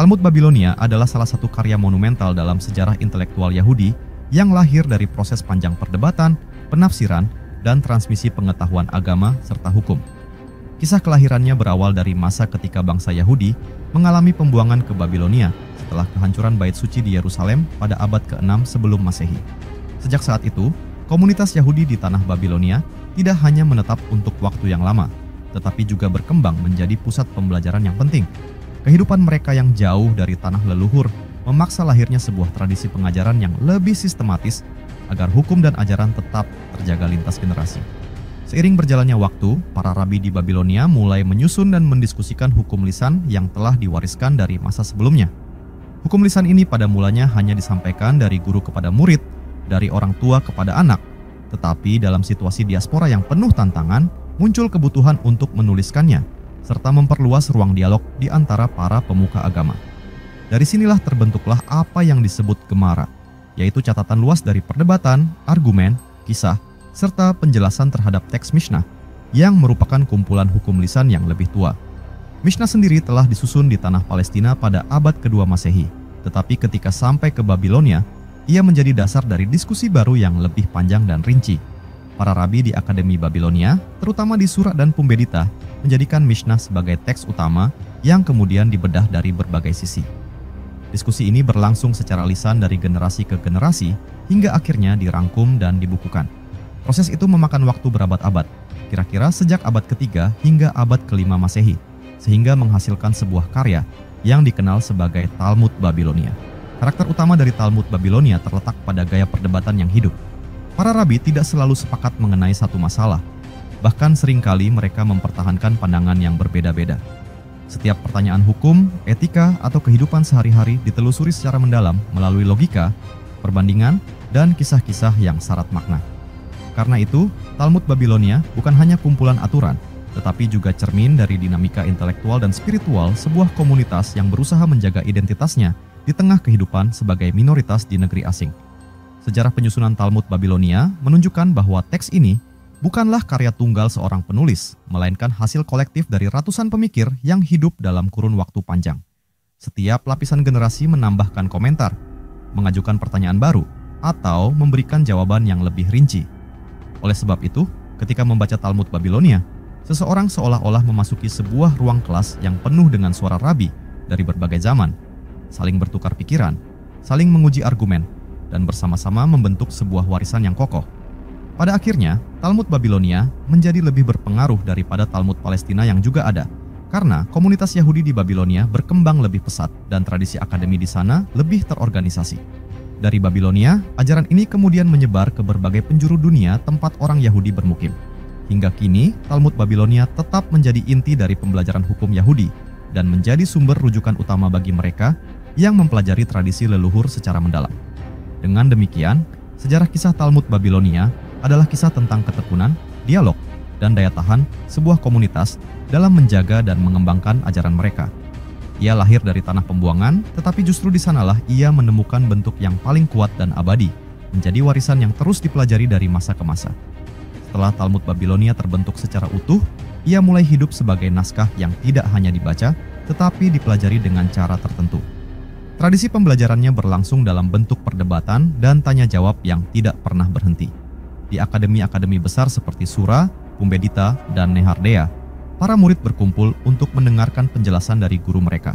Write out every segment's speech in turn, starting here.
Talmud Babilonia adalah salah satu karya monumental dalam sejarah intelektual Yahudi yang lahir dari proses panjang perdebatan, penafsiran, dan transmisi pengetahuan agama serta hukum. Kisah kelahirannya berawal dari masa ketika bangsa Yahudi mengalami pembuangan ke Babilonia setelah kehancuran Bait Suci di Yerusalem pada abad ke-6 sebelum Masehi. Sejak saat itu, komunitas Yahudi di tanah Babilonia tidak hanya menetap untuk waktu yang lama, tetapi juga berkembang menjadi pusat pembelajaran yang penting. Kehidupan mereka yang jauh dari tanah leluhur memaksa lahirnya sebuah tradisi pengajaran yang lebih sistematis agar hukum dan ajaran tetap terjaga lintas generasi. Seiring berjalannya waktu, para rabi di Babilonia mulai menyusun dan mendiskusikan hukum lisan yang telah diwariskan dari masa sebelumnya. Hukum lisan ini pada mulanya hanya disampaikan dari guru kepada murid, dari orang tua kepada anak. Tetapi dalam situasi diaspora yang penuh tantangan, muncul kebutuhan untuk menuliskannya, serta memperluas ruang dialog di antara para pemuka agama. Dari sinilah terbentuklah apa yang disebut Gemara, yaitu catatan luas dari perdebatan, argumen, kisah, serta penjelasan terhadap teks Mishnah yang merupakan kumpulan hukum lisan yang lebih tua. Mishnah sendiri telah disusun di tanah Palestina pada abad kedua Masehi, tetapi ketika sampai ke Babilonia, ia menjadi dasar dari diskusi baru yang lebih panjang dan rinci. Para rabi di Akademi Babilonia, terutama di Surat dan Pumbedita, menjadikan Mishnah sebagai teks utama yang kemudian dibedah dari berbagai sisi. Diskusi ini berlangsung secara lisan dari generasi ke generasi hingga akhirnya dirangkum dan dibukukan. Proses itu memakan waktu berabad-abad, kira-kira sejak abad ketiga hingga abad kelima Masehi, sehingga menghasilkan sebuah karya yang dikenal sebagai Talmud Babilonia. Karakter utama dari Talmud Babilonia terletak pada gaya perdebatan yang hidup. Para rabi tidak selalu sepakat mengenai satu masalah, bahkan seringkali mereka mempertahankan pandangan yang berbeda-beda. Setiap pertanyaan hukum, etika, atau kehidupan sehari-hari ditelusuri secara mendalam melalui logika, perbandingan, dan kisah-kisah yang syarat makna. Karena itu, Talmud Babilonia bukan hanya kumpulan aturan, tetapi juga cermin dari dinamika intelektual dan spiritual sebuah komunitas yang berusaha menjaga identitasnya di tengah kehidupan sebagai minoritas di negeri asing. Sejarah penyusunan Talmud Babilonia menunjukkan bahwa teks ini bukanlah karya tunggal seorang penulis, melainkan hasil kolektif dari ratusan pemikir yang hidup dalam kurun waktu panjang. Setiap lapisan generasi menambahkan komentar, mengajukan pertanyaan baru, atau memberikan jawaban yang lebih rinci. Oleh sebab itu, ketika membaca Talmud Babilonia, seseorang seolah-olah memasuki sebuah ruang kelas yang penuh dengan suara rabi dari berbagai zaman, saling bertukar pikiran, saling menguji argumen, dan bersama-sama membentuk sebuah warisan yang kokoh. Pada akhirnya, Talmud Babilonia menjadi lebih berpengaruh daripada Talmud Palestina yang juga ada, karena komunitas Yahudi di Babilonia berkembang lebih pesat dan tradisi akademi di sana lebih terorganisasi. Dari Babilonia, ajaran ini kemudian menyebar ke berbagai penjuru dunia tempat orang Yahudi bermukim. Hingga kini, Talmud Babilonia tetap menjadi inti dari pembelajaran hukum Yahudi dan menjadi sumber rujukan utama bagi mereka yang mempelajari tradisi leluhur secara mendalam. Dengan demikian, sejarah kisah Talmud Babilonia adalah kisah tentang ketekunan, dialog, dan daya tahan sebuah komunitas dalam menjaga dan mengembangkan ajaran mereka. Ia lahir dari tanah pembuangan, tetapi justru di sanalah ia menemukan bentuk yang paling kuat dan abadi, menjadi warisan yang terus dipelajari dari masa ke masa. Setelah Talmud Babilonia terbentuk secara utuh, ia mulai hidup sebagai naskah yang tidak hanya dibaca, tetapi dipelajari dengan cara tertentu. Tradisi pembelajarannya berlangsung dalam bentuk perdebatan dan tanya jawab yang tidak pernah berhenti. Di akademi-akademi besar seperti Sura, Pumbedita, dan Nehardea, para murid berkumpul untuk mendengarkan penjelasan dari guru mereka.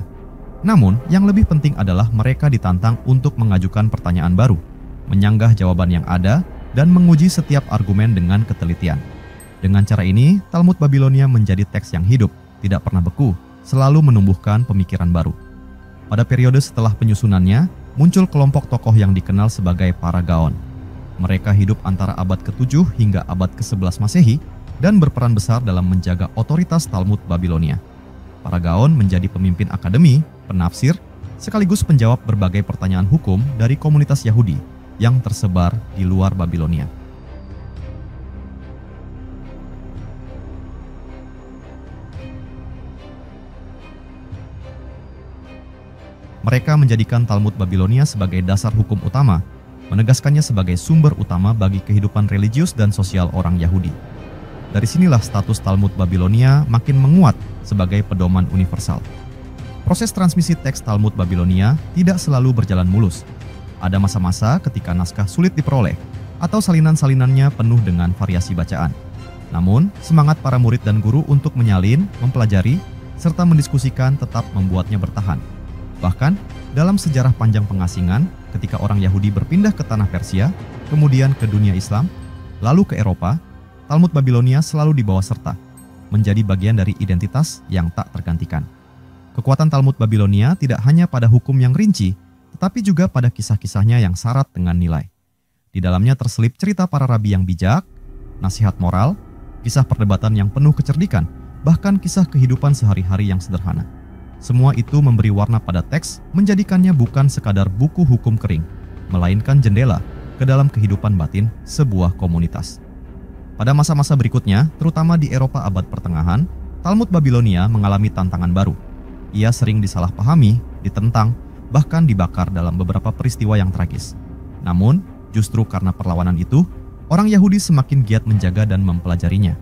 Namun, yang lebih penting adalah mereka ditantang untuk mengajukan pertanyaan baru, menyanggah jawaban yang ada, dan menguji setiap argumen dengan ketelitian. Dengan cara ini, Talmud Babilonia menjadi teks yang hidup, tidak pernah beku, selalu menumbuhkan pemikiran baru. Pada periode setelah penyusunannya, muncul kelompok tokoh yang dikenal sebagai para Gaon. Mereka hidup antara abad ke-7 hingga abad ke-11 Masehi dan berperan besar dalam menjaga otoritas Talmud Babilonia. Para Gaon menjadi pemimpin akademi, penafsir, sekaligus penjawab berbagai pertanyaan hukum dari komunitas Yahudi yang tersebar di luar Babilonia. Mereka menjadikan Talmud Babilonia sebagai dasar hukum utama, menegaskannya sebagai sumber utama bagi kehidupan religius dan sosial orang Yahudi. Dari sinilah status Talmud Babilonia makin menguat sebagai pedoman universal. Proses transmisi teks Talmud Babilonia tidak selalu berjalan mulus. Ada masa-masa ketika naskah sulit diperoleh atau salinan-salinannya penuh dengan variasi bacaan. Namun, semangat para murid dan guru untuk menyalin, mempelajari, serta mendiskusikan tetap membuatnya bertahan. Bahkan, dalam sejarah panjang pengasingan, ketika orang Yahudi berpindah ke tanah Persia, kemudian ke dunia Islam, lalu ke Eropa, Talmud Babilonia selalu dibawa serta, menjadi bagian dari identitas yang tak tergantikan. Kekuatan Talmud Babilonia tidak hanya pada hukum yang rinci, tetapi juga pada kisah-kisahnya yang syarat dengan nilai. Di dalamnya terselip cerita para rabi yang bijak, nasihat moral, kisah perdebatan yang penuh kecerdikan, bahkan kisah kehidupan sehari-hari yang sederhana. Semua itu memberi warna pada teks, menjadikannya bukan sekadar buku hukum kering, melainkan jendela ke dalam kehidupan batin sebuah komunitas. Pada masa-masa berikutnya, terutama di Eropa abad pertengahan, Talmud Babilonia mengalami tantangan baru. Ia sering disalahpahami, ditentang, bahkan dibakar dalam beberapa peristiwa yang tragis. Namun, justru karena perlawanan itu, orang Yahudi semakin giat menjaga dan mempelajarinya.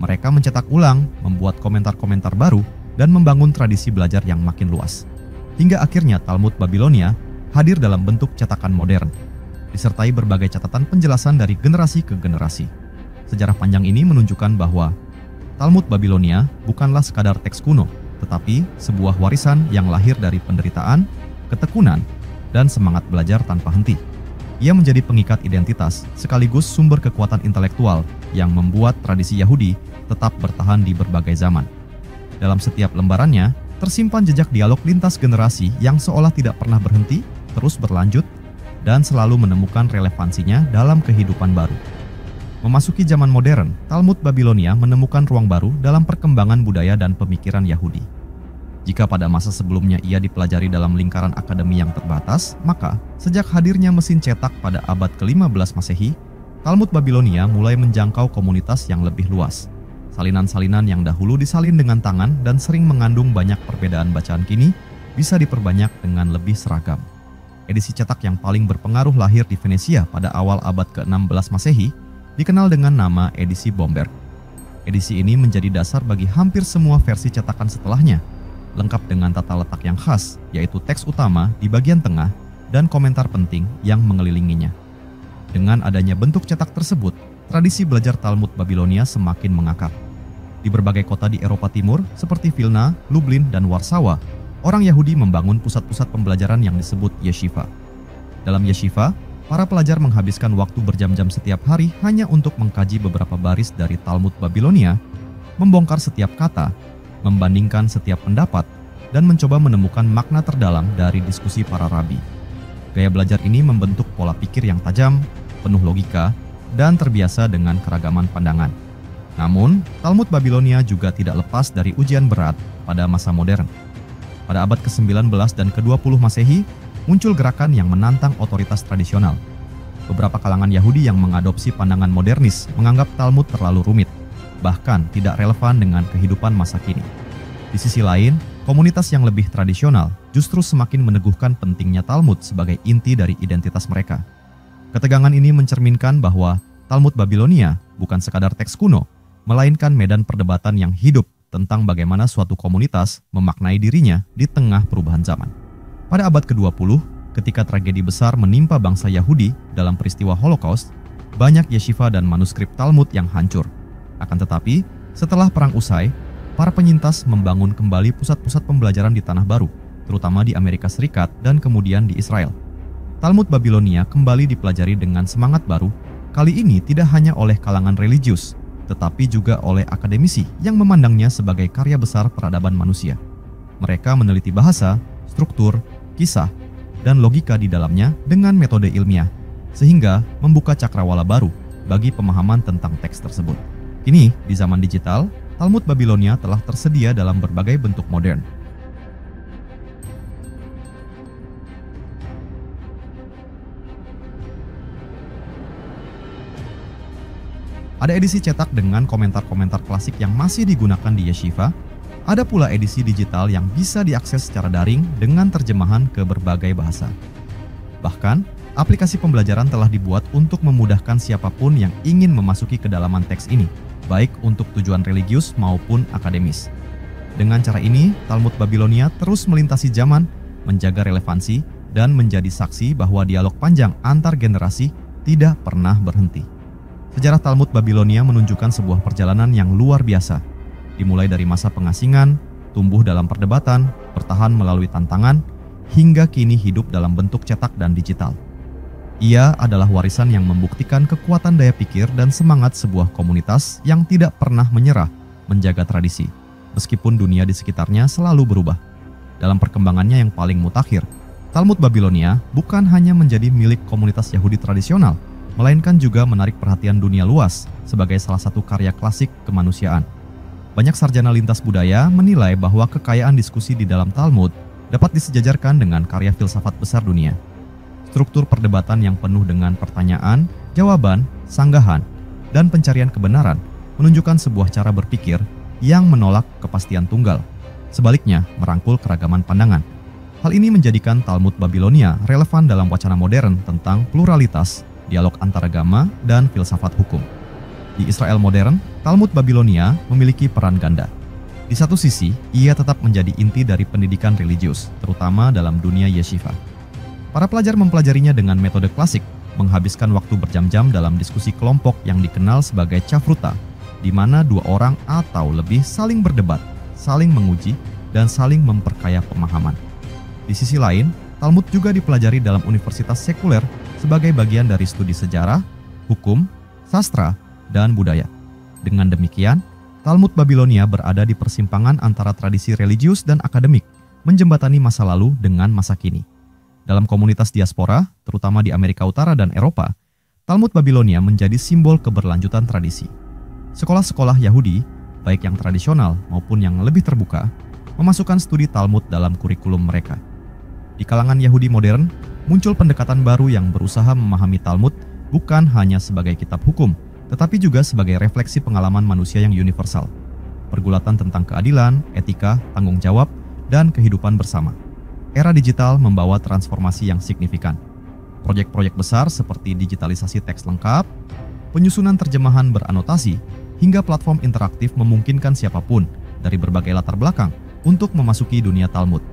Mereka mencetak ulang, membuat komentar-komentar baru, dan membangun tradisi belajar yang makin luas. Hingga akhirnya Talmud Babilonia hadir dalam bentuk cetakan modern, disertai berbagai catatan penjelasan dari generasi ke generasi. Sejarah panjang ini menunjukkan bahwa Talmud Babilonia bukanlah sekadar teks kuno, tetapi sebuah warisan yang lahir dari penderitaan, ketekunan, dan semangat belajar tanpa henti. Ia menjadi pengikat identitas sekaligus sumber kekuatan intelektual yang membuat tradisi Yahudi tetap bertahan di berbagai zaman. Dalam setiap lembarannya, tersimpan jejak dialog lintas generasi yang seolah tidak pernah berhenti, terus berlanjut, dan selalu menemukan relevansinya dalam kehidupan baru. Memasuki zaman modern, Talmud Babilonia menemukan ruang baru dalam perkembangan budaya dan pemikiran Yahudi. Jika pada masa sebelumnya ia dipelajari dalam lingkaran akademi yang terbatas, maka sejak hadirnya mesin cetak pada abad ke-15 Masehi, Talmud Babilonia mulai menjangkau komunitas yang lebih luas. Salinan-salinan yang dahulu disalin dengan tangan dan sering mengandung banyak perbedaan bacaan kini bisa diperbanyak dengan lebih seragam. Edisi cetak yang paling berpengaruh lahir di Venesia pada awal abad ke-16 Masehi, dikenal dengan nama edisi Bomberg. Edisi ini menjadi dasar bagi hampir semua versi cetakan setelahnya, lengkap dengan tata letak yang khas, yaitu teks utama di bagian tengah dan komentar penting yang mengelilinginya. Dengan adanya bentuk cetak tersebut, tradisi belajar Talmud Babilonia semakin mengakar. Di berbagai kota di Eropa Timur, seperti Vilna, Lublin, dan Warsawa, orang Yahudi membangun pusat-pusat pembelajaran yang disebut yeshiva. Dalam yeshiva, para pelajar menghabiskan waktu berjam-jam setiap hari hanya untuk mengkaji beberapa baris dari Talmud Babilonia, membongkar setiap kata, membandingkan setiap pendapat, dan mencoba menemukan makna terdalam dari diskusi para rabi. Gaya belajar ini membentuk pola pikir yang tajam, penuh logika, dan terbiasa dengan keragaman pandangan. Namun, Talmud Babilonia juga tidak lepas dari ujian berat pada masa modern. Pada abad ke-19 dan ke-20 Masehi, muncul gerakan yang menantang otoritas tradisional. Beberapa kalangan Yahudi yang mengadopsi pandangan modernis menganggap Talmud terlalu rumit, bahkan tidak relevan dengan kehidupan masa kini. Di sisi lain, komunitas yang lebih tradisional justru semakin meneguhkan pentingnya Talmud sebagai inti dari identitas mereka. Ketegangan ini mencerminkan bahwa Talmud Babilonia bukan sekadar teks kuno, melainkan medan perdebatan yang hidup tentang bagaimana suatu komunitas memaknai dirinya di tengah perubahan zaman. Pada abad ke-20, ketika tragedi besar menimpa bangsa Yahudi dalam peristiwa Holocaust, banyak yeshiva dan manuskrip Talmud yang hancur. Akan tetapi, setelah perang usai, para penyintas membangun kembali pusat-pusat pembelajaran di Tanah Baru, terutama di Amerika Serikat dan kemudian di Israel. Talmud Babilonia kembali dipelajari dengan semangat baru, kali ini tidak hanya oleh kalangan religius, tetapi juga oleh akademisi yang memandangnya sebagai karya besar peradaban manusia. Mereka meneliti bahasa, struktur, kisah, dan logika di dalamnya dengan metode ilmiah, sehingga membuka cakrawala baru bagi pemahaman tentang teks tersebut. Kini, di zaman digital, Talmud Babilonia telah tersedia dalam berbagai bentuk modern. Ada edisi cetak dengan komentar-komentar klasik yang masih digunakan di yeshiva. Ada pula edisi digital yang bisa diakses secara daring dengan terjemahan ke berbagai bahasa. Bahkan, aplikasi pembelajaran telah dibuat untuk memudahkan siapapun yang ingin memasuki kedalaman teks ini, baik untuk tujuan religius maupun akademis. Dengan cara ini, Talmud Babilonia terus melintasi zaman, menjaga relevansi, dan menjadi saksi bahwa dialog panjang antar generasi tidak pernah berhenti. Sejarah Talmud Babilonia menunjukkan sebuah perjalanan yang luar biasa, dimulai dari masa pengasingan, tumbuh dalam perdebatan, bertahan melalui tantangan, hingga kini hidup dalam bentuk cetak dan digital. Ia adalah warisan yang membuktikan kekuatan daya pikir dan semangat sebuah komunitas yang tidak pernah menyerah menjaga tradisi, meskipun dunia di sekitarnya selalu berubah. Dalam perkembangannya yang paling mutakhir, Talmud Babilonia bukan hanya menjadi milik komunitas Yahudi tradisional, melainkan juga menarik perhatian dunia luas sebagai salah satu karya klasik kemanusiaan. Banyak sarjana lintas budaya menilai bahwa kekayaan diskusi di dalam Talmud dapat disejajarkan dengan karya filsafat besar dunia. Struktur perdebatan yang penuh dengan pertanyaan, jawaban, sanggahan, dan pencarian kebenaran menunjukkan sebuah cara berpikir yang menolak kepastian tunggal. Sebaliknya, merangkul keragaman pandangan. Hal ini menjadikan Talmud Babilonia relevan dalam wacana modern tentang pluralitas, dialog antaragama, dan filsafat hukum. Di Israel modern, Talmud Babilonia memiliki peran ganda. Di satu sisi, ia tetap menjadi inti dari pendidikan religius, terutama dalam dunia yeshiva. Para pelajar mempelajarinya dengan metode klasik, menghabiskan waktu berjam-jam dalam diskusi kelompok yang dikenal sebagai chavruta, di mana dua orang atau lebih saling berdebat, saling menguji, dan saling memperkaya pemahaman. Di sisi lain, Talmud juga dipelajari dalam universitas sekuler sebagai bagian dari studi sejarah, hukum, sastra, dan budaya. Dengan demikian, Talmud Babilonia berada di persimpangan antara tradisi religius dan akademik, menjembatani masa lalu dengan masa kini. Dalam komunitas diaspora, terutama di Amerika Utara dan Eropa, Talmud Babilonia menjadi simbol keberlanjutan tradisi. Sekolah-sekolah Yahudi, baik yang tradisional maupun yang lebih terbuka, memasukkan studi Talmud dalam kurikulum mereka. Di kalangan Yahudi modern, muncul pendekatan baru yang berusaha memahami Talmud bukan hanya sebagai kitab hukum, tetapi juga sebagai refleksi pengalaman manusia yang universal. Pergulatan tentang keadilan, etika, tanggung jawab, dan kehidupan bersama. Era digital membawa transformasi yang signifikan. Proyek-proyek besar seperti digitalisasi teks lengkap, penyusunan terjemahan beranotasi, hingga platform interaktif memungkinkan siapapun dari berbagai latar belakang untuk memasuki dunia Talmud.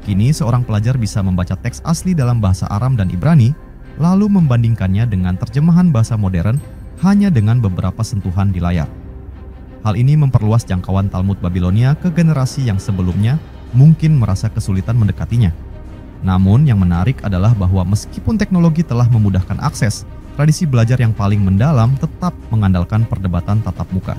Kini seorang pelajar bisa membaca teks asli dalam bahasa Aram dan Ibrani, lalu membandingkannya dengan terjemahan bahasa modern hanya dengan beberapa sentuhan di layar. Hal ini memperluas jangkauan Talmud Babilonia ke generasi yang sebelumnya mungkin merasa kesulitan mendekatinya. Namun yang menarik adalah bahwa meskipun teknologi telah memudahkan akses, tradisi belajar yang paling mendalam tetap mengandalkan perdebatan tatap muka.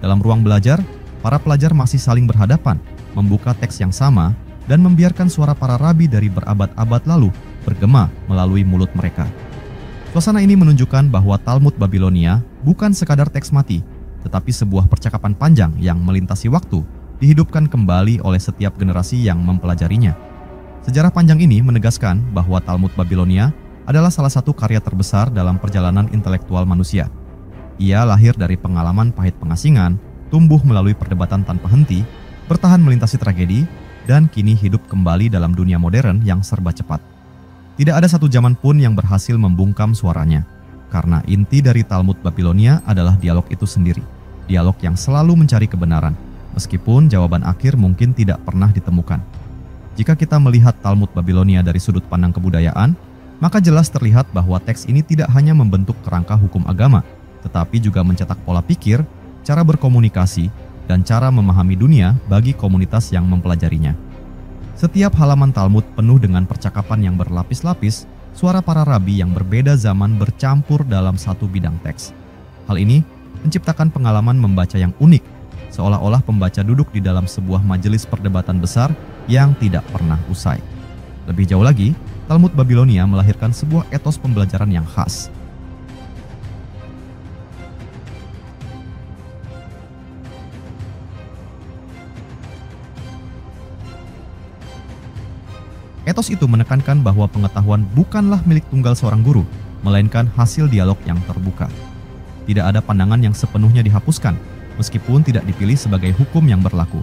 Dalam ruang belajar, para pelajar masih saling berhadapan, membuka teks yang sama, dan membiarkan suara para rabi dari berabad-abad lalu bergema melalui mulut mereka. Suasana ini menunjukkan bahwa Talmud Babilonia bukan sekadar teks mati, tetapi sebuah percakapan panjang yang melintasi waktu, dihidupkan kembali oleh setiap generasi yang mempelajarinya. Sejarah panjang ini menegaskan bahwa Talmud Babilonia adalah salah satu karya terbesar dalam perjalanan intelektual manusia. Ia lahir dari pengalaman pahit pengasingan, tumbuh melalui perdebatan tanpa henti, bertahan melintasi tragedi, dan kini hidup kembali dalam dunia modern yang serba cepat. Tidak ada satu zaman pun yang berhasil membungkam suaranya, karena inti dari Talmud Babilonia adalah dialog itu sendiri, dialog yang selalu mencari kebenaran, meskipun jawaban akhir mungkin tidak pernah ditemukan. Jika kita melihat Talmud Babilonia dari sudut pandang kebudayaan, maka jelas terlihat bahwa teks ini tidak hanya membentuk kerangka hukum agama, tetapi juga mencetak pola pikir, cara berkomunikasi, dan cara memahami dunia bagi komunitas yang mempelajarinya. Setiap halaman Talmud penuh dengan percakapan yang berlapis-lapis, suara para rabi yang berbeda zaman bercampur dalam satu bidang teks. Hal ini menciptakan pengalaman membaca yang unik, seolah-olah pembaca duduk di dalam sebuah majelis perdebatan besar yang tidak pernah usai. Lebih jauh lagi, Talmud Babilonia melahirkan sebuah etos pembelajaran yang khas. Etos itu menekankan bahwa pengetahuan bukanlah milik tunggal seorang guru, melainkan hasil dialog yang terbuka. Tidak ada pandangan yang sepenuhnya dihapuskan, meskipun tidak dipilih sebagai hukum yang berlaku.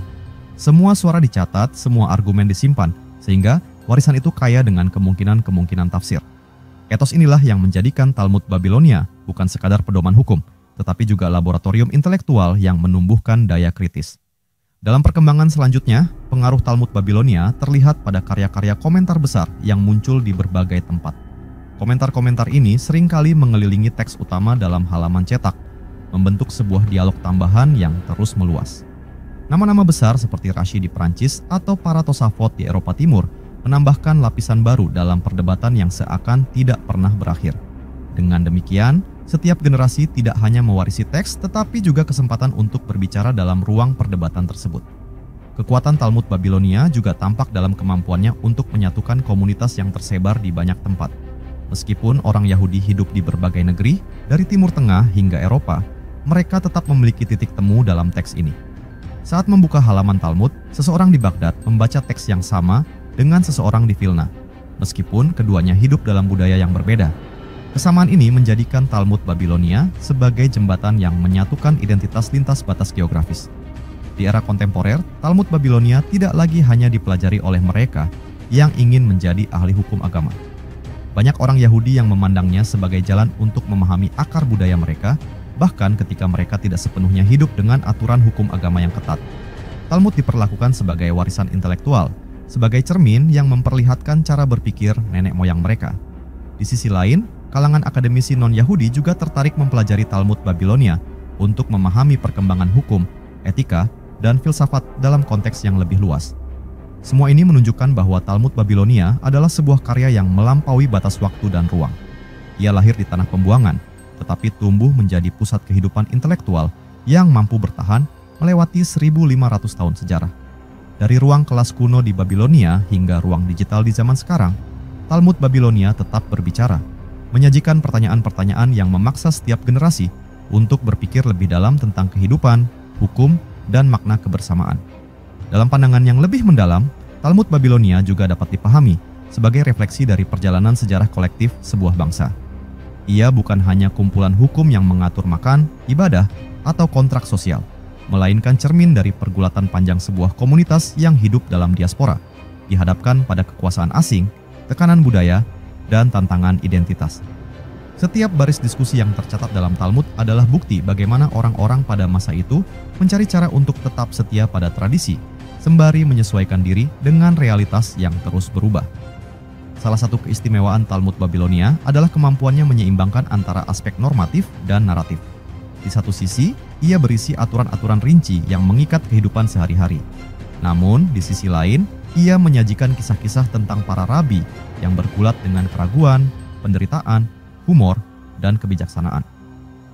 Semua suara dicatat, semua argumen disimpan, sehingga warisan itu kaya dengan kemungkinan-kemungkinan tafsir. Etos inilah yang menjadikan Talmud Babilonia bukan sekadar pedoman hukum, tetapi juga laboratorium intelektual yang menumbuhkan daya kritis. Dalam perkembangan selanjutnya, pengaruh Talmud Babilonia terlihat pada karya-karya komentar besar yang muncul di berbagai tempat. Komentar-komentar ini seringkali mengelilingi teks utama dalam halaman cetak, membentuk sebuah dialog tambahan yang terus meluas. Nama-nama besar seperti Rashi di Prancis atau para Tosafot di Eropa Timur menambahkan lapisan baru dalam perdebatan yang seakan tidak pernah berakhir. Dengan demikian, setiap generasi tidak hanya mewarisi teks tetapi juga kesempatan untuk berbicara dalam ruang perdebatan tersebut. Kekuatan Talmud Babilonia juga tampak dalam kemampuannya untuk menyatukan komunitas yang tersebar di banyak tempat. Meskipun orang Yahudi hidup di berbagai negeri, dari Timur Tengah hingga Eropa, mereka tetap memiliki titik temu dalam teks ini. Saat membuka halaman Talmud, seseorang di Baghdad membaca teks yang sama dengan seseorang di Vilna, meskipun keduanya hidup dalam budaya yang berbeda. Kesamaan ini menjadikan Talmud Babilonia sebagai jembatan yang menyatukan identitas lintas batas geografis. Di era kontemporer, Talmud Babilonia tidak lagi hanya dipelajari oleh mereka yang ingin menjadi ahli hukum agama. Banyak orang Yahudi yang memandangnya sebagai jalan untuk memahami akar budaya mereka, bahkan ketika mereka tidak sepenuhnya hidup dengan aturan hukum agama yang ketat. Talmud diperlakukan sebagai warisan intelektual, sebagai cermin yang memperlihatkan cara berpikir nenek moyang mereka. Di sisi lain, kalangan akademisi non-Yahudi juga tertarik mempelajari Talmud Babilonia untuk memahami perkembangan hukum, etika, dan filsafat dalam konteks yang lebih luas. Semua ini menunjukkan bahwa Talmud Babilonia adalah sebuah karya yang melampaui batas waktu dan ruang. Ia lahir di tanah pembuangan, tetapi tumbuh menjadi pusat kehidupan intelektual yang mampu bertahan melewati 1.500 tahun sejarah. Dari ruang kelas kuno di Babilonia hingga ruang digital di zaman sekarang, Talmud Babilonia tetap berbicara, menyajikan pertanyaan-pertanyaan yang memaksa setiap generasi untuk berpikir lebih dalam tentang kehidupan, hukum, dan makna kebersamaan. Dalam pandangan yang lebih mendalam, Talmud Babilonia juga dapat dipahami sebagai refleksi dari perjalanan sejarah kolektif sebuah bangsa. Ia bukan hanya kumpulan hukum yang mengatur makan, ibadah, atau kontrak sosial, melainkan cermin dari pergulatan panjang sebuah komunitas yang hidup dalam diaspora, dihadapkan pada kekuasaan asing, tekanan budaya, dan tantangan identitas. Setiap baris diskusi yang tercatat dalam Talmud adalah bukti bagaimana orang-orang pada masa itu mencari cara untuk tetap setia pada tradisi, sembari menyesuaikan diri dengan realitas yang terus berubah. Salah satu keistimewaan Talmud Babilonia adalah kemampuannya menyeimbangkan antara aspek normatif dan naratif. Di satu sisi, ia berisi aturan-aturan rinci yang mengikat kehidupan sehari-hari. Namun, di sisi lain, ia menyajikan kisah-kisah tentang para rabi yang bergulat dengan keraguan, penderitaan, humor, dan kebijaksanaan.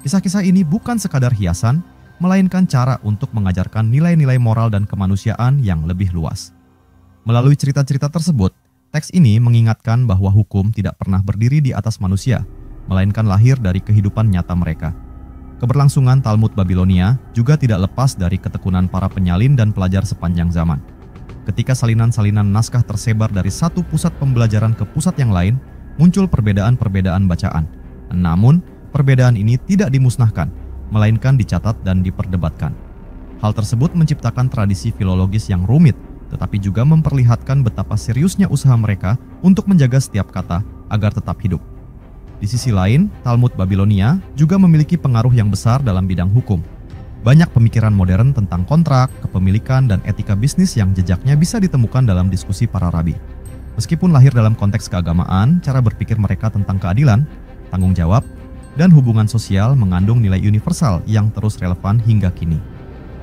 Kisah-kisah ini bukan sekadar hiasan, melainkan cara untuk mengajarkan nilai-nilai moral dan kemanusiaan yang lebih luas. Melalui cerita-cerita tersebut, teks ini mengingatkan bahwa hukum tidak pernah berdiri di atas manusia, melainkan lahir dari kehidupan nyata mereka. Keberlangsungan Talmud Babilonia juga tidak lepas dari ketekunan para penyalin dan pelajar sepanjang zaman. Ketika salinan-salinan naskah tersebar dari satu pusat pembelajaran ke pusat yang lain, muncul perbedaan-perbedaan bacaan. Namun, perbedaan ini tidak dimusnahkan, melainkan dicatat dan diperdebatkan. Hal tersebut menciptakan tradisi filologis yang rumit, tetapi juga memperlihatkan betapa seriusnya usaha mereka untuk menjaga setiap kata agar tetap hidup. Di sisi lain, Talmud Babilonia juga memiliki pengaruh yang besar dalam bidang hukum. Banyak pemikiran modern tentang kontrak, kepemilikan, dan etika bisnis yang jejaknya bisa ditemukan dalam diskusi para rabi. Meskipun lahir dalam konteks keagamaan, cara berpikir mereka tentang keadilan, tanggung jawab, dan hubungan sosial mengandung nilai universal yang terus relevan hingga kini.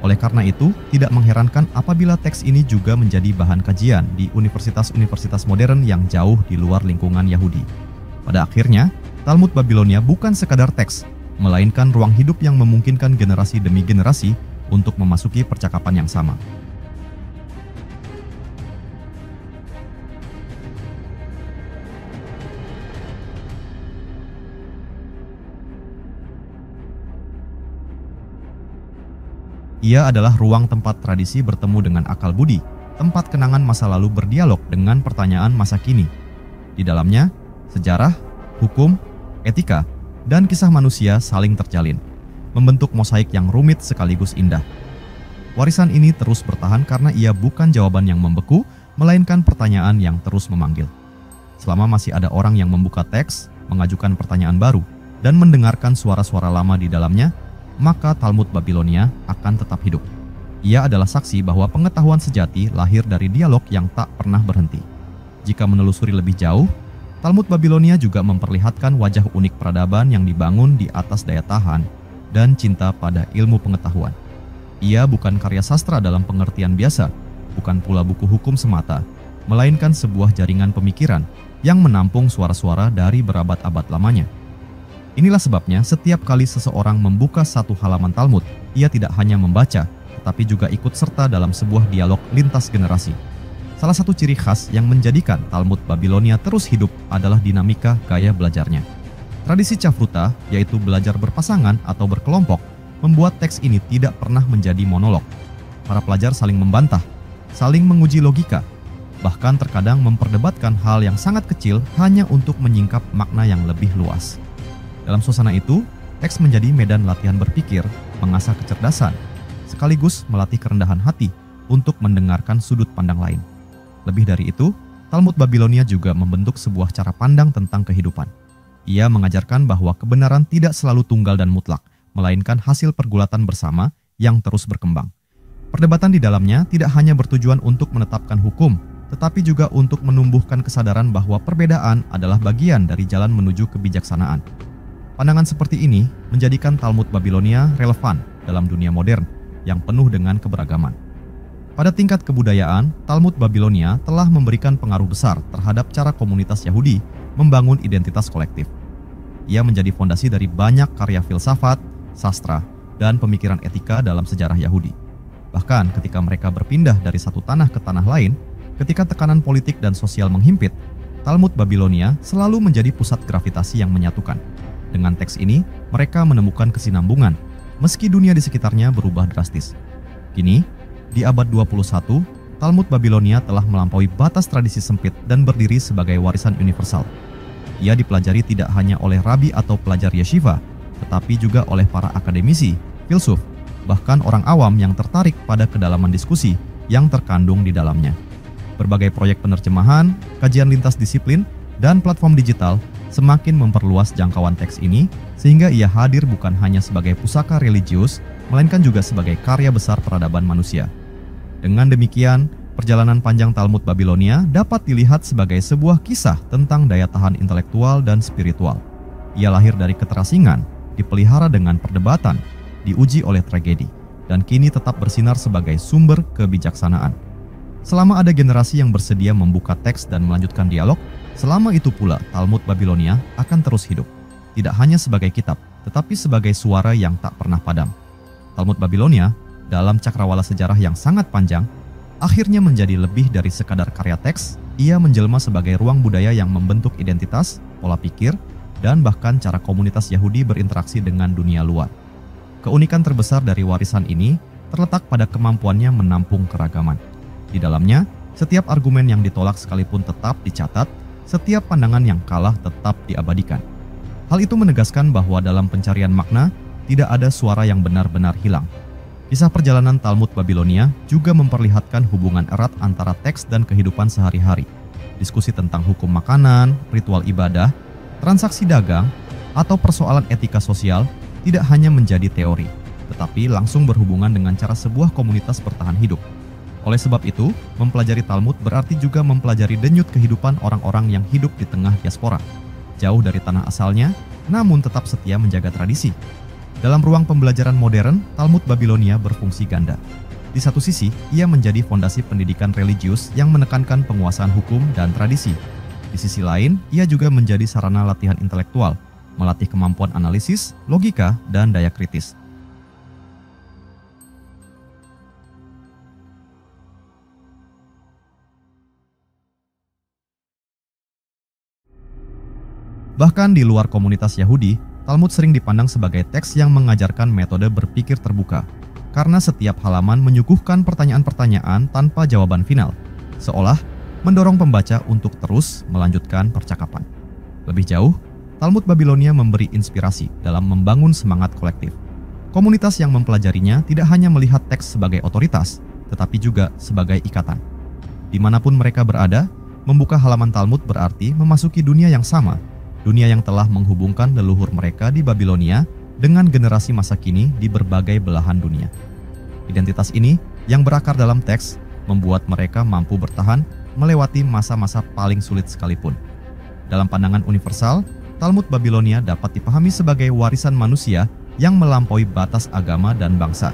Oleh karena itu, tidak mengherankan apabila teks ini juga menjadi bahan kajian di universitas-universitas modern yang jauh di luar lingkungan Yahudi. Pada akhirnya, Talmud Babilonia bukan sekadar teks, melainkan ruang hidup yang memungkinkan generasi demi generasi untuk memasuki percakapan yang sama. Ia adalah ruang tempat tradisi bertemu dengan akal budi, tempat kenangan masa lalu berdialog dengan pertanyaan masa kini. Di dalamnya, sejarah, hukum, etika, dan kisah manusia saling terjalin, membentuk mosaik yang rumit sekaligus indah. Warisan ini terus bertahan karena ia bukan jawaban yang membeku, melainkan pertanyaan yang terus memanggil. Selama masih ada orang yang membuka teks, mengajukan pertanyaan baru, dan mendengarkan suara-suara lama di dalamnya, maka Talmud Babilonia akan tetap hidup. Ia adalah saksi bahwa pengetahuan sejati lahir dari dialog yang tak pernah berhenti. Jika menelusuri lebih jauh, Talmud Babilonia juga memperlihatkan wajah unik peradaban yang dibangun di atas daya tahan dan cinta pada ilmu pengetahuan. Ia bukan karya sastra dalam pengertian biasa, bukan pula buku hukum semata, melainkan sebuah jaringan pemikiran yang menampung suara-suara dari berabad-abad lamanya. Inilah sebabnya setiap kali seseorang membuka satu halaman Talmud, ia tidak hanya membaca, tetapi juga ikut serta dalam sebuah dialog lintas generasi. Salah satu ciri khas yang menjadikan Talmud Babilonia terus hidup adalah dinamika gaya belajarnya. Tradisi Chavruta, yaitu belajar berpasangan atau berkelompok, membuat teks ini tidak pernah menjadi monolog. Para pelajar saling membantah, saling menguji logika, bahkan terkadang memperdebatkan hal yang sangat kecil hanya untuk menyingkap makna yang lebih luas. Dalam suasana itu, teks menjadi medan latihan berpikir, mengasah kecerdasan, sekaligus melatih kerendahan hati untuk mendengarkan sudut pandang lain. Lebih dari itu, Talmud Babilonia juga membentuk sebuah cara pandang tentang kehidupan. Ia mengajarkan bahwa kebenaran tidak selalu tunggal dan mutlak, melainkan hasil pergulatan bersama yang terus berkembang. Perdebatan di dalamnya tidak hanya bertujuan untuk menetapkan hukum, tetapi juga untuk menumbuhkan kesadaran bahwa perbedaan adalah bagian dari jalan menuju kebijaksanaan. Pandangan seperti ini menjadikan Talmud Babilonia relevan dalam dunia modern yang penuh dengan keberagaman. Pada tingkat kebudayaan, Talmud Babilonia telah memberikan pengaruh besar terhadap cara komunitas Yahudi membangun identitas kolektif. Ia menjadi fondasi dari banyak karya filsafat, sastra, dan pemikiran etika dalam sejarah Yahudi. Bahkan ketika mereka berpindah dari satu tanah ke tanah lain, ketika tekanan politik dan sosial menghimpit, Talmud Babilonia selalu menjadi pusat gravitasi yang menyatukan. Dengan teks ini, mereka menemukan kesinambungan, meski dunia di sekitarnya berubah drastis. Kini, di abad 21, Talmud Babilonia telah melampaui batas tradisi sempit dan berdiri sebagai warisan universal. Ia dipelajari tidak hanya oleh rabi atau pelajar yeshiva, tetapi juga oleh para akademisi, filsuf, bahkan orang awam yang tertarik pada kedalaman diskusi yang terkandung di dalamnya. Berbagai proyek penerjemahan, kajian lintas disiplin, dan platform digital semakin memperluas jangkauan teks ini, sehingga ia hadir bukan hanya sebagai pusaka religius, melainkan juga sebagai karya besar peradaban manusia. Dengan demikian, perjalanan panjang Talmud Babilonia dapat dilihat sebagai sebuah kisah tentang daya tahan intelektual dan spiritual. Ia lahir dari keterasingan, dipelihara dengan perdebatan, diuji oleh tragedi, dan kini tetap bersinar sebagai sumber kebijaksanaan. Selama ada generasi yang bersedia membuka teks dan melanjutkan dialog, selama itu pula Talmud Babilonia akan terus hidup. Tidak hanya sebagai kitab, tetapi sebagai suara yang tak pernah padam. Talmud Babilonia, dalam cakrawala sejarah yang sangat panjang, akhirnya menjadi lebih dari sekadar karya teks. Ia menjelma sebagai ruang budaya yang membentuk identitas, pola pikir, dan bahkan cara komunitas Yahudi berinteraksi dengan dunia luar. Keunikan terbesar dari warisan ini terletak pada kemampuannya menampung keragaman. Di dalamnya, setiap argumen yang ditolak sekalipun tetap dicatat, setiap pandangan yang kalah tetap diabadikan. Hal itu menegaskan bahwa dalam pencarian makna, tidak ada suara yang benar-benar hilang. Kisah perjalanan Talmud Babilonia juga memperlihatkan hubungan erat antara teks dan kehidupan sehari-hari. Diskusi tentang hukum makanan, ritual ibadah, transaksi dagang, atau persoalan etika sosial tidak hanya menjadi teori, tetapi langsung berhubungan dengan cara sebuah komunitas bertahan hidup. Oleh sebab itu, mempelajari Talmud berarti juga mempelajari denyut kehidupan orang-orang yang hidup di tengah diaspora, jauh dari tanah asalnya, namun tetap setia menjaga tradisi. Dalam ruang pembelajaran modern, Talmud Babilonia berfungsi ganda. Di satu sisi, ia menjadi fondasi pendidikan religius yang menekankan penguasaan hukum dan tradisi. Di sisi lain, ia juga menjadi sarana latihan intelektual, melatih kemampuan analisis, logika, dan daya kritis. Bahkan di luar komunitas Yahudi, Talmud sering dipandang sebagai teks yang mengajarkan metode berpikir terbuka, karena setiap halaman menyuguhkan pertanyaan-pertanyaan tanpa jawaban final, seolah mendorong pembaca untuk terus melanjutkan percakapan. Lebih jauh, Talmud Babilonia memberi inspirasi dalam membangun semangat kolektif. Komunitas yang mempelajarinya tidak hanya melihat teks sebagai otoritas, tetapi juga sebagai ikatan. Dimanapun mereka berada, membuka halaman Talmud berarti memasuki dunia yang sama, dunia yang telah menghubungkan leluhur mereka di Babilonia dengan generasi masa kini di berbagai belahan dunia. Identitas ini yang berakar dalam teks membuat mereka mampu bertahan melewati masa-masa paling sulit sekalipun. Dalam pandangan universal, Talmud Babilonia dapat dipahami sebagai warisan manusia yang melampaui batas agama dan bangsa.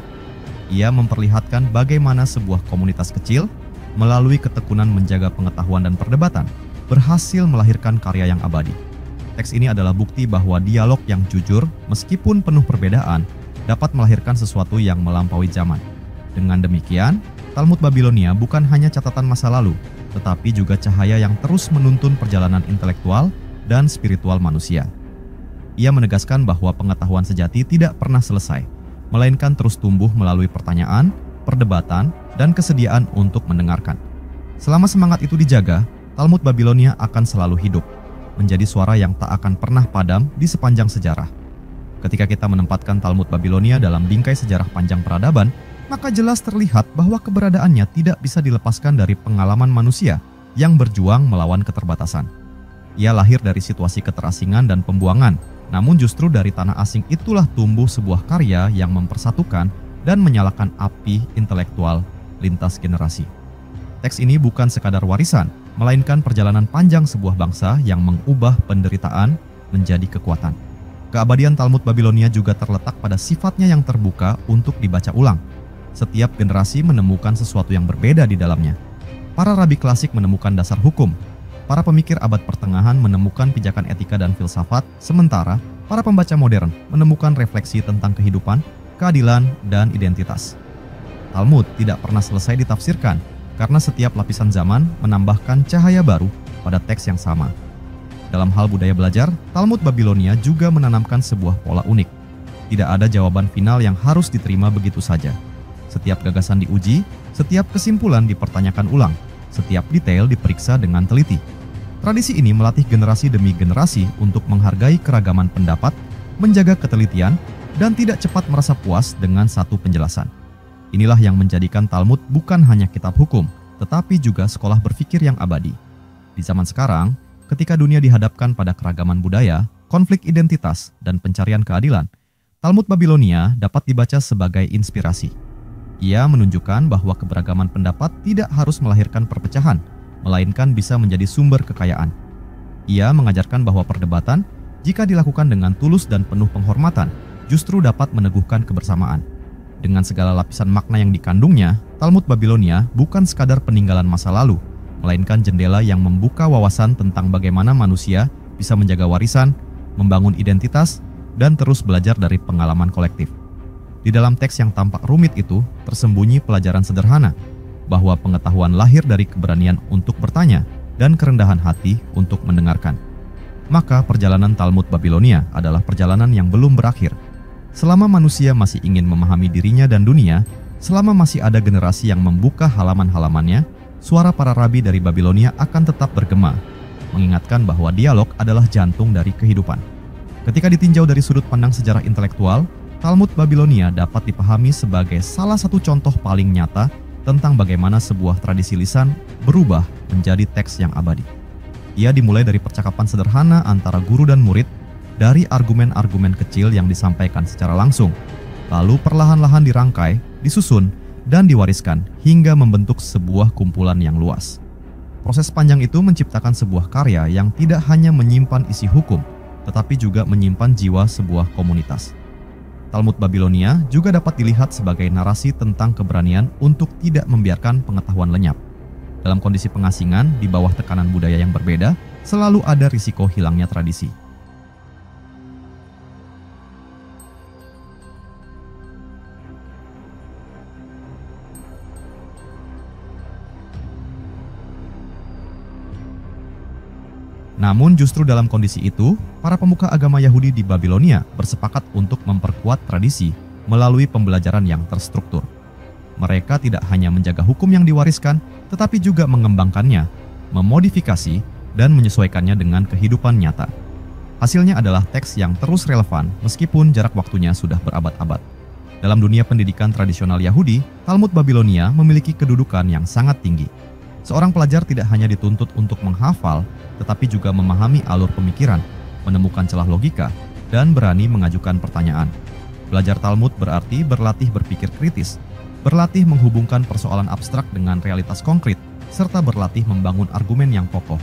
Ia memperlihatkan bagaimana sebuah komunitas kecil, melalui ketekunan menjaga pengetahuan dan perdebatan, berhasil melahirkan karya yang abadi. Teks ini adalah bukti bahwa dialog yang jujur, meskipun penuh perbedaan, dapat melahirkan sesuatu yang melampaui zaman. Dengan demikian, Talmud Babilonia bukan hanya catatan masa lalu, tetapi juga cahaya yang terus menuntun perjalanan intelektual dan spiritual manusia. Ia menegaskan bahwa pengetahuan sejati tidak pernah selesai, melainkan terus tumbuh melalui pertanyaan, perdebatan, dan kesediaan untuk mendengarkan. Selama semangat itu dijaga, Talmud Babilonia akan selalu hidup, menjadi suara yang tak akan pernah padam di sepanjang sejarah. Ketika kita menempatkan Talmud Babilonia dalam bingkai sejarah panjang peradaban, maka jelas terlihat bahwa keberadaannya tidak bisa dilepaskan dari pengalaman manusia yang berjuang melawan keterbatasan. Ia lahir dari situasi keterasingan dan pembuangan, namun justru dari tanah asing itulah tumbuh sebuah karya yang mempersatukan dan menyalakan api intelektual lintas generasi. Teks ini bukan sekadar warisan, melainkan perjalanan panjang sebuah bangsa yang mengubah penderitaan menjadi kekuatan. Keabadian Talmud Babilonia juga terletak pada sifatnya yang terbuka untuk dibaca ulang. Setiap generasi menemukan sesuatu yang berbeda di dalamnya. Para rabi klasik menemukan dasar hukum. Para pemikir abad pertengahan menemukan pijakan etika dan filsafat, sementara para pembaca modern menemukan refleksi tentang kehidupan, keadilan, dan identitas. Talmud tidak pernah selesai ditafsirkan, karena setiap lapisan zaman menambahkan cahaya baru pada teks yang sama. Dalam hal budaya belajar, Talmud Babilonia juga menanamkan sebuah pola unik. Tidak ada jawaban final yang harus diterima begitu saja. Setiap gagasan diuji, setiap kesimpulan dipertanyakan ulang, setiap detail diperiksa dengan teliti. Tradisi ini melatih generasi demi generasi untuk menghargai keragaman pendapat, menjaga ketelitian, dan tidak cepat merasa puas dengan satu penjelasan. Inilah yang menjadikan Talmud bukan hanya kitab hukum, tetapi juga sekolah berpikir yang abadi. Di zaman sekarang, ketika dunia dihadapkan pada keragaman budaya, konflik identitas, dan pencarian keadilan, Talmud Babilonia dapat dibaca sebagai inspirasi. Ia menunjukkan bahwa keberagaman pendapat tidak harus melahirkan perpecahan, melainkan bisa menjadi sumber kekayaan. Ia mengajarkan bahwa perdebatan, jika dilakukan dengan tulus dan penuh penghormatan, justru dapat meneguhkan kebersamaan. Dengan segala lapisan makna yang dikandungnya, Talmud Babilonia bukan sekadar peninggalan masa lalu, melainkan jendela yang membuka wawasan tentang bagaimana manusia bisa menjaga warisan, membangun identitas, dan terus belajar dari pengalaman kolektif. Di dalam teks yang tampak rumit itu, tersembunyi pelajaran sederhana, bahwa pengetahuan lahir dari keberanian untuk bertanya dan kerendahan hati untuk mendengarkan. Maka perjalanan Talmud Babilonia adalah perjalanan yang belum berakhir. Selama manusia masih ingin memahami dirinya dan dunia, selama masih ada generasi yang membuka halaman-halamannya, suara para rabi dari Babilonia akan tetap bergema, mengingatkan bahwa dialog adalah jantung dari kehidupan. Ketika ditinjau dari sudut pandang sejarah intelektual, Talmud Babilonia dapat dipahami sebagai salah satu contoh paling nyata tentang bagaimana sebuah tradisi lisan berubah menjadi teks yang abadi. Ia dimulai dari percakapan sederhana antara guru dan murid, dari argumen-argumen kecil yang disampaikan secara langsung, lalu perlahan-lahan dirangkai, disusun, dan diwariskan hingga membentuk sebuah kumpulan yang luas. Proses panjang itu menciptakan sebuah karya yang tidak hanya menyimpan isi hukum, tetapi juga menyimpan jiwa sebuah komunitas. Talmud Babilonia juga dapat dilihat sebagai narasi tentang keberanian untuk tidak membiarkan pengetahuan lenyap. Dalam kondisi pengasingan di bawah tekanan budaya yang berbeda, selalu ada risiko hilangnya tradisi. Namun justru dalam kondisi itu, para pemuka agama Yahudi di Babilonia bersepakat untuk memperkuat tradisi melalui pembelajaran yang terstruktur. Mereka tidak hanya menjaga hukum yang diwariskan, tetapi juga mengembangkannya, memodifikasi, dan menyesuaikannya dengan kehidupan nyata. Hasilnya adalah teks yang terus relevan meskipun jarak waktunya sudah berabad-abad. Dalam dunia pendidikan tradisional Yahudi, Talmud Babilonia memiliki kedudukan yang sangat tinggi. Seorang pelajar tidak hanya dituntut untuk menghafal, tetapi juga memahami alur pemikiran, menemukan celah logika, dan berani mengajukan pertanyaan. Belajar Talmud berarti berlatih berpikir kritis, berlatih menghubungkan persoalan abstrak dengan realitas konkret, serta berlatih membangun argumen yang kokoh.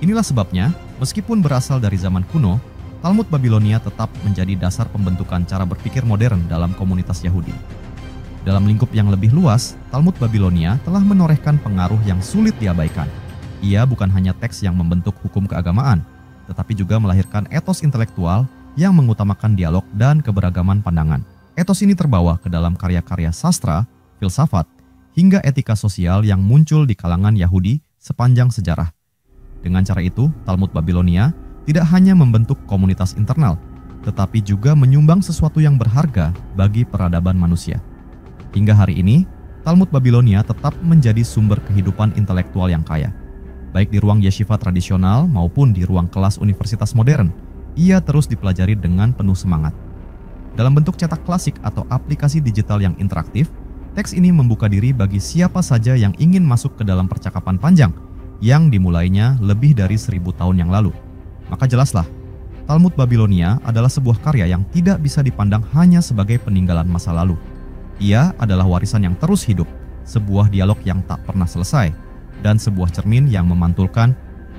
Inilah sebabnya, meskipun berasal dari zaman kuno, Talmud Babilonia tetap menjadi dasar pembentukan cara berpikir modern dalam komunitas Yahudi. Dalam lingkup yang lebih luas, Talmud Babilonia telah menorehkan pengaruh yang sulit diabaikan. Ia bukan hanya teks yang membentuk hukum keagamaan, tetapi juga melahirkan etos intelektual yang mengutamakan dialog dan keberagaman pandangan. Etos ini terbawa ke dalam karya-karya sastra, filsafat, hingga etika sosial yang muncul di kalangan Yahudi sepanjang sejarah. Dengan cara itu, Talmud Babilonia tidak hanya membentuk komunitas internal, tetapi juga menyumbang sesuatu yang berharga bagi peradaban manusia. Hingga hari ini, Talmud Babilonia tetap menjadi sumber kehidupan intelektual yang kaya. Baik di ruang yeshiva tradisional maupun di ruang kelas universitas modern, ia terus dipelajari dengan penuh semangat. Dalam bentuk cetak klasik atau aplikasi digital yang interaktif, teks ini membuka diri bagi siapa saja yang ingin masuk ke dalam percakapan panjang yang dimulainya lebih dari 1000 tahun yang lalu. Maka jelaslah, Talmud Babilonia adalah sebuah karya yang tidak bisa dipandang hanya sebagai peninggalan masa lalu. Ia adalah warisan yang terus hidup, sebuah dialog yang tak pernah selesai, dan sebuah cermin yang memantulkan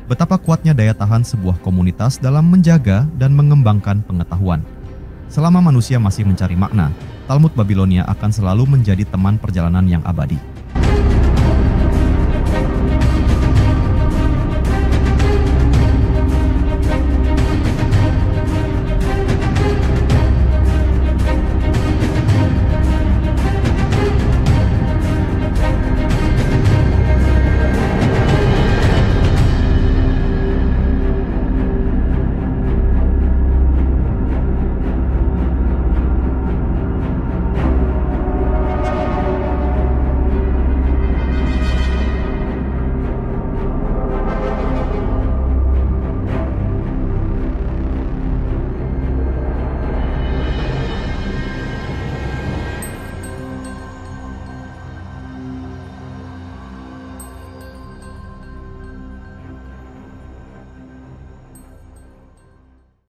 betapa kuatnya daya tahan sebuah komunitas dalam menjaga dan mengembangkan pengetahuan. Selama manusia masih mencari makna, Talmud Babilonia akan selalu menjadi teman perjalanan yang abadi.